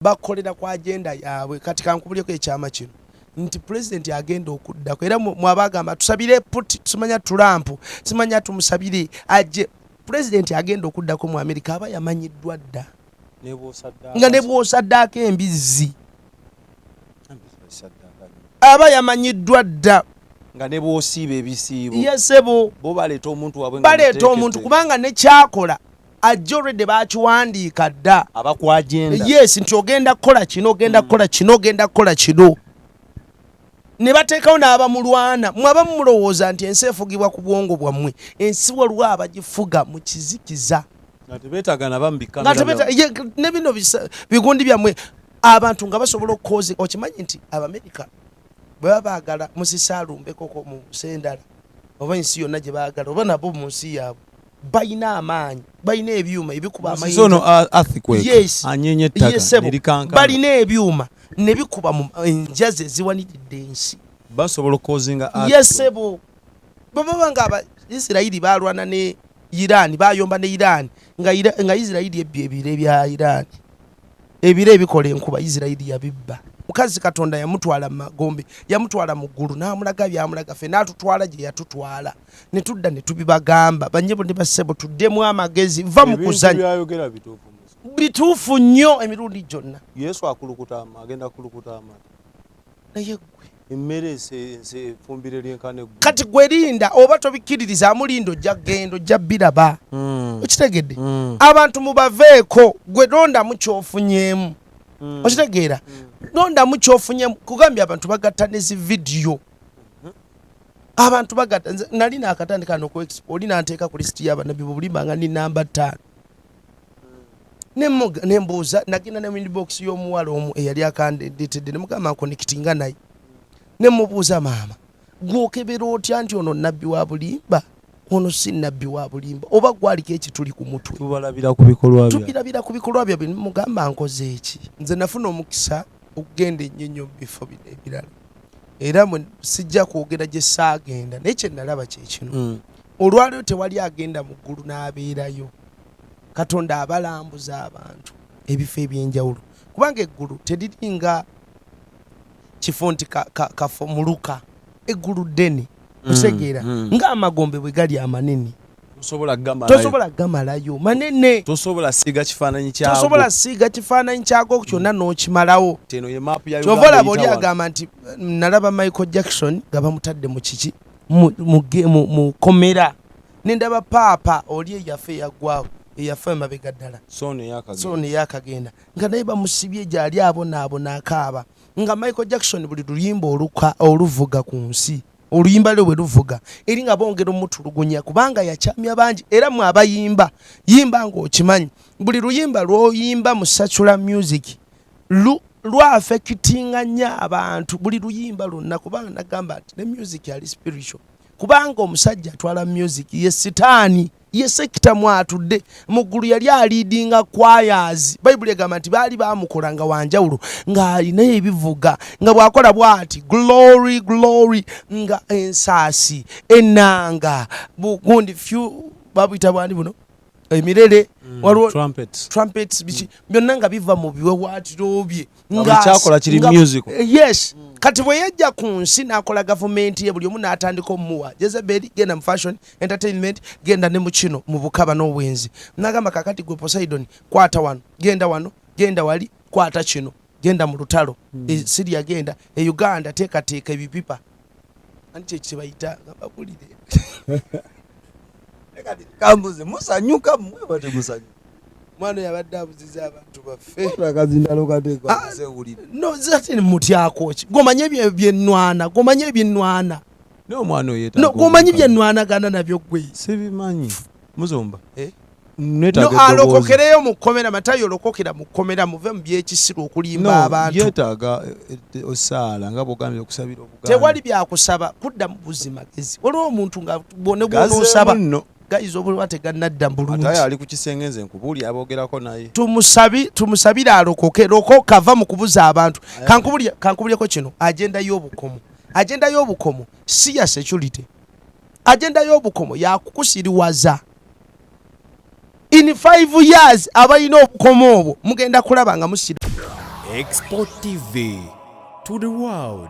bakolera ku agenda yaabwe. Kati kankubulyeko ekyama kino nti president agenda okuddako era mwabagamba tusabire Putin, tumanya Trump, simanya tumusabire aje. President agenda okuddako mu America aba yamanyiddwa dda nga ne bw'osaddaako embizzi aba yamanyiddwa dda nga ne bw'osiiba ebisiibo. Yesebo bo baleeta omuntu wabwe baleeta omuntu kubanga ne kyakola ajja already bakiwandiika dda abakwagenda. Yes, nti ogenda kukola kino, ogenda kukola kino, ogenda kukola kino. Ne bateekawo n'abamulwana. Mwaba mulowooza nti ensi efugibwa ku bwongo bwammwe. Ensi waliwo abagifuga mu kizikiza. Nga tebeetaaga na bamu bikamera. Ne bino bigundi byammwe abantu nga basobola okukoza. Okimanyi nti Abamerika bwe baba baagala musisaalumbekoko mu sendala oba ensi yonna gye baagala oba nabo mu nsi yaabwe balina amaanyi, balina ebyuma ebikuba amayinja. Yes. Anyenye ettaka nerikankana. Balina ebyuma ne bikuba mu enjazi eziwaniridde ensi. Basobola okukozinga Yesebo baba nga Abaisirayiri balwana ne Iran, bayomba ne Iran nga Isirayiri ebire bya Iran ebire ebikola enkuba Isirayiri yabibba. Mukazi Katonda yamutwala magombe, yamutwala mu ggulu n'amulaga byamulaga ffe n'atutwala gye yatutwala. Ne tudda ne tubibagamba banyebo ne basebo tuddemu amagezi va mu kuzanya. Bituufu nnyo emirundi gyonna. Yesu akulukuta agenda kulukuta amata. Naye gwe emmere se fumbire lyenkane gwe. Kati gwe linda oba tobikkiririza amulindo ojja gendo ojja biraba. Okitegedde? Abantu mubaveeko gwe londa mu kyofunyeemu. Okitegeera? Londa mu kyofunyeemu kugambye abantu bagatta ne zi video. Abantu bagatta nali nakatandika n'oku oli nanteeka ku listi y'abanabi bulimba nga ni namba 5. Nembuuza nagenda ne inbox y'omuwala omu eyali akandetedde ne mugamba connectinga naye. Ne mubuuza maama gwokebera otya nti ono nabbi wa bulimba ono si nabbi wa bulimba oba gwaliko ekituli ku mutwe. Tubalabira ku bikolwa bya. Tubirabira ku bikolwa bya mugamba nkoze eki. Nze nafuna omukisa okugenda ennyonnyo mu bifo ebirala era sijja kwogera gye saagenda naye kye nalaba kye kino. Olwaliro tewali agenda mu ggulu n'abeerayo. Katonda abalambuza abantu ebifo ebyenjawulo kubanga eggulu teriringa kifo nti kafo muluka. Eggulu ddene osegeera ng'amagombe bwe gali amanene. Tosobola gamalayo manene. Tosobola siga kifaananyi kyago. Tosobola siga kifaananyi kyago kyonna n'okimalawo. Teno ye map ya Uganda. Kyova boli agamba nti nalaba Michael Jackson nga bamutadde mu kiki mu komera. Nendaba paapa oli eyaffe yaggwawo eyaffe mabega ddala. Soni yakagenda nga naye bamusibye gyali abonaabona akaaba nga Michael Jackson buli luyimba oluvuga ku nsi. Oluyimba lwe luvuga eri nga bongera omutulugunya kubanga yakyamya bangi era mwe abayimba yimba ng'okimanyi buli luyimba lw'oyimba mu secular music lwafekitinga nnyo abantu buli luyimba lwonna kubanga nagamba nti ne music yali spiritual kubanga omusajja atwala music ye sitaani ye sekita mwatudde mu ggulu yali aliidinga choirs. Bayibuli egamba nti baali bamukola nga wanjawulo ng'alina ebivuga nga bw'akola bw'ati glory glory nga ensaasi ennanga bugundi few babuyita bwandi buno emirere waliwo trumpets byonna nga biva mu biwewaatiro bye ng'akyakola kiri music. Yes. Kati bwe yajja ku nsi n'akola gavumenti ye buli omu n'atandika omuwa Jezebeli genda mu fashion entertainment genda ne mu kino mu bukaba n'obwenzi n'agamba kakati gwe Poseidon kwata wano genda wali kwata kino genda mu lutalo Syria genda Uganda teekateeka ebipipa anti kyebayita ngababulire kambuze musanyuka mwe bate musanyuka mwana yabadde abuziza abantu baffe akazindalo kateeka sewulire no zati mutyako ki gomanye byenwana gomanye byenwana no mwana oyeta no gomanye byenwana gana nabyo gwe sibimanyi muzomba no alokokereyo mu komera matayo lokokera mu komera muve mu byekisiru okulimba abantu yetaaga osala nga bogambye okusabira obuganda tewali byakusaba kudda mu buzima gezi waliwo omuntu nga bone bw'osaba gayizo obulwa teganadda bulungi ataye ali ku kisengenze nkubuli abogerako naye tumusabira alokoke lokoka va mu kubuza abantu kankubulyeko kino agenda y'obukomo si ya security agenda y'obukomo yakukusiriwaza in 5 years abalina obukomo obwo mugenda kulaba nga musiri Export TV to the world.